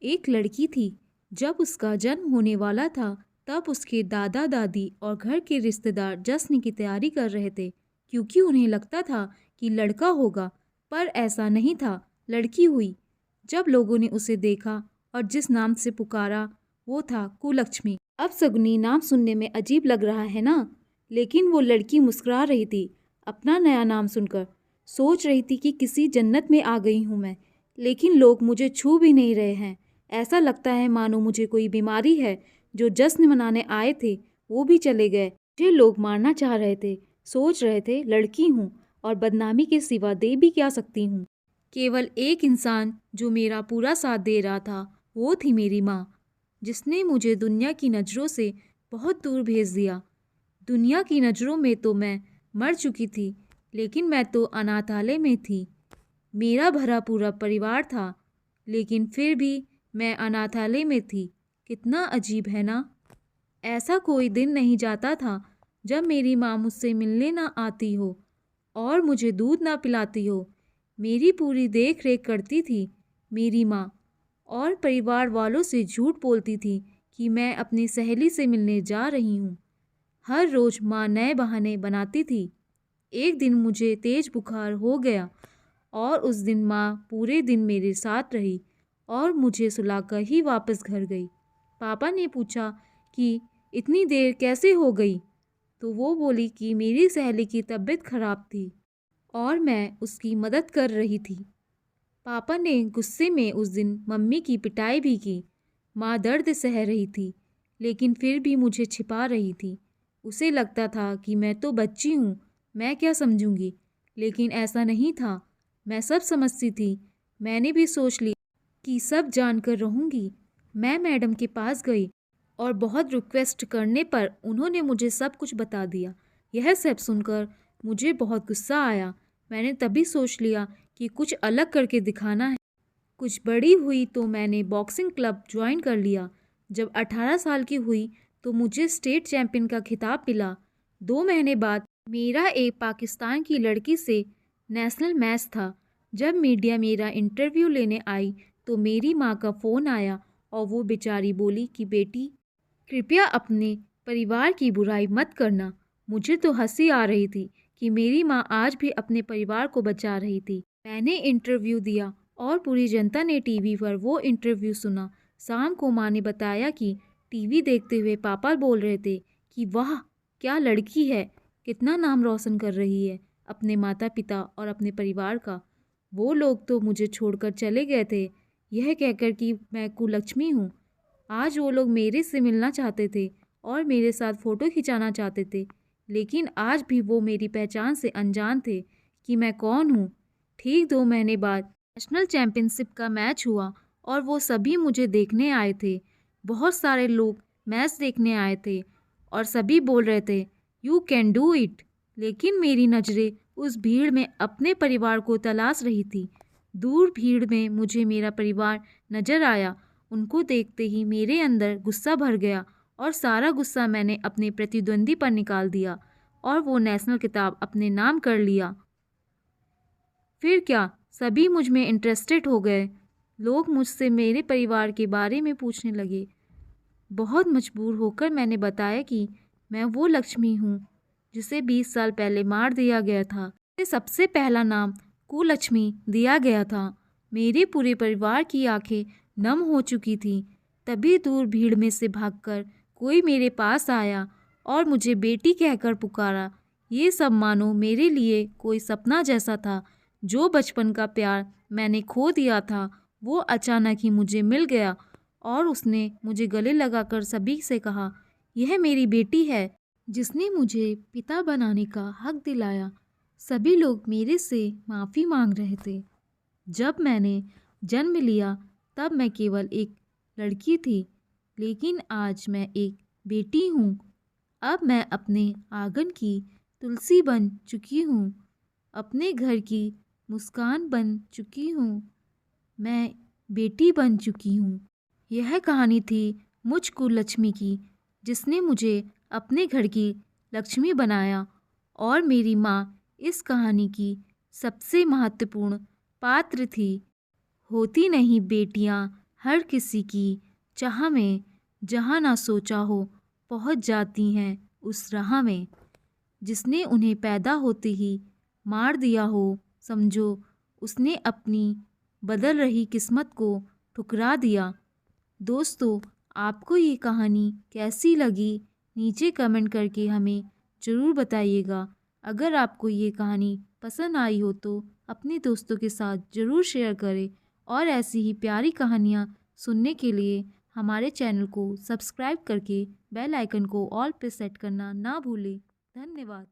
एक लड़की थी। जब उसका जन्म होने वाला था, तब उसके दादा दादी और घर के रिश्तेदार जश्न की तैयारी कर रहे थे, क्योंकि उन्हें लगता था कि लड़का होगा। पर ऐसा नहीं था, लड़की हुई। जब लोगों ने उसे देखा और जिस नाम से पुकारा, वो था कुलक्ष्मी। अब सगुनी नाम सुनने में अजीब लग रहा है ना, लेकिन वो लड़की मुस्कुरा रही थी अपना नया नाम सुनकर। सोच रही थी कि किसी जन्नत में आ गई हूँ मैं, लेकिन लोग मुझे छू भी नहीं रहे हैं। ऐसा लगता है मानो मुझे कोई बीमारी है। जो जश्न मनाने आए थे वो भी चले गए। मुझे लोग मारना चाह रहे थे। सोच रहे थे लड़की हूँ और बदनामी के सिवा दे भी क्या सकती हूँ। केवल एक इंसान जो मेरा पूरा साथ दे रहा था, वो थी मेरी माँ, जिसने मुझे दुनिया की नज़रों से बहुत दूर भेज दिया। दुनिया की नज़रों में तो मैं मर चुकी थी, लेकिन मैं तो अनाथालय में थी। मेरा भरा पूरा परिवार था, लेकिन फिर भी मैं अनाथालय में थी। कितना अजीब है ना। ऐसा कोई दिन नहीं जाता था जब मेरी माँ मुझसे मिलने ना आती हो और मुझे दूध ना पिलाती हो। मेरी पूरी देख रेख करती थी मेरी माँ, और परिवार वालों से झूठ बोलती थी कि मैं अपनी सहेली से मिलने जा रही हूँ। हर रोज़ माँ नए बहाने बनाती थी। एक दिन मुझे तेज बुखार हो गया और उस दिन माँ पूरे दिन मेरे साथ रही और मुझे सुलाकर ही वापस घर गई। पापा ने पूछा कि इतनी देर कैसे हो गई, तो वो बोली कि मेरी सहेली की तबीयत खराब थी और मैं उसकी मदद कर रही थी। पापा ने गुस्से में उस दिन मम्मी की पिटाई भी की। माँ दर्द सह रही थी, लेकिन फिर भी मुझे छिपा रही थी। उसे लगता था कि मैं तो बच्ची हूँ, मैं क्या समझूंगी, लेकिन ऐसा नहीं था। मैं सब समझती थी। मैंने भी सोच लिया कि सब जानकर रहूंगी। मैं मैडम के पास गई और बहुत रिक्वेस्ट करने पर उन्होंने मुझे सब कुछ बता दिया। यह सब सुनकर मुझे बहुत गुस्सा आया। मैंने तभी सोच लिया कि कुछ अलग करके दिखाना है। कुछ बड़ी हुई तो मैंने बॉक्सिंग क्लब ज्वाइन कर लिया। जब 18 साल की हुई तो मुझे स्टेट चैंपियन का खिताब मिला। 2 महीने बाद मेरा एक पाकिस्तान की लड़की से नेशनल मैच था। जब मीडिया मेरा इंटरव्यू लेने आई तो मेरी माँ का फ़ोन आया और वो बेचारी बोली कि बेटी, कृपया अपने परिवार की बुराई मत करना। मुझे तो हंसी आ रही थी कि मेरी माँ आज भी अपने परिवार को बचा रही थी। मैंने इंटरव्यू दिया और पूरी जनता ने टीवी पर वो इंटरव्यू सुना। शाम को माँ ने बताया कि टीवी देखते हुए पापा बोल रहे थे कि वाह, क्या लड़की है, कितना नाम रोशन कर रही है अपने माता पिता और अपने परिवार का। वो लोग तो मुझे छोड़कर चले गए थे, यह कहकर कि मैं कुलक्ष्मी हूँ। आज वो लोग मेरे से मिलना चाहते थे और मेरे साथ फ़ोटो खिंचाना चाहते थे, लेकिन आज भी वो मेरी पहचान से अनजान थे कि मैं कौन हूँ। ठीक 2 महीने बाद नेशनल चैम्पियनशिप का मैच हुआ और वो सभी मुझे देखने आए थे। बहुत सारे लोग मैच देखने आए थे और सभी बोल रहे थे यू कैन डू इट। लेकिन मेरी नज़रें उस भीड़ में अपने परिवार को तलाश रही थी। दूर भीड़ में मुझे मेरा परिवार नजर आया। उनको देखते ही मेरे अंदर गुस्सा भर गया और सारा गुस्सा मैंने अपने प्रतिद्वंदी पर निकाल दिया और वो नेशनल खिताब अपने नाम कर लिया। फिर क्या, सभी मुझ में इंटरेस्टेड हो गए। लोग मुझसे मेरे परिवार के बारे में पूछने लगे। बहुत मजबूर होकर मैंने बताया कि मैं वो लक्ष्मी हूँ जिसे 20 साल पहले मार दिया गया था। उसे सबसे पहला नाम कुलक्ष्मी दिया गया था। मेरे पूरे परिवार की आंखें नम हो चुकी थीं। तभी दूर भीड़ में से भागकर कोई मेरे पास आया और मुझे बेटी कहकर पुकारा। ये सब मानो मेरे लिए कोई सपना जैसा था। जो बचपन का प्यार मैंने खो दिया था, वो अचानक ही मुझे मिल गया और उसने मुझे गले लगाकर सभी से कहा, यह मेरी बेटी है जिसने मुझे पिता बनाने का हक दिलाया। सभी लोग मेरे से माफ़ी मांग रहे थे। जब मैंने जन्म लिया तब मैं केवल एक लड़की थी, लेकिन आज मैं एक बेटी हूँ। अब मैं अपने आंगन की तुलसी बन चुकी हूँ, अपने घर की मुस्कान बन चुकी हूँ, मैं बेटी बन चुकी हूँ। यह कहानी थी मुझ कुलक्ष्मी की, जिसने मुझे अपने घर की लक्ष्मी बनाया और मेरी माँ इस कहानी की सबसे महत्वपूर्ण पात्र थी। होती नहीं बेटियाँ हर किसी की चाह में जहाँ ना सोचा हो पहुँच जाती हैं उस राह में। जिसने उन्हें पैदा होते ही मार दिया हो, समझो उसने अपनी बदल रही किस्मत को ठुकरा दिया। दोस्तों, आपको ये कहानी कैसी लगी नीचे कमेंट करके हमें ज़रूर बताइएगा। अगर आपको ये कहानी पसंद आई हो तो अपने दोस्तों के साथ ज़रूर शेयर करें और ऐसी ही प्यारी कहानियाँ सुनने के लिए हमारे चैनल को सब्सक्राइब करके बेल आइकन को ऑल पे सेट करना ना भूलें। धन्यवाद।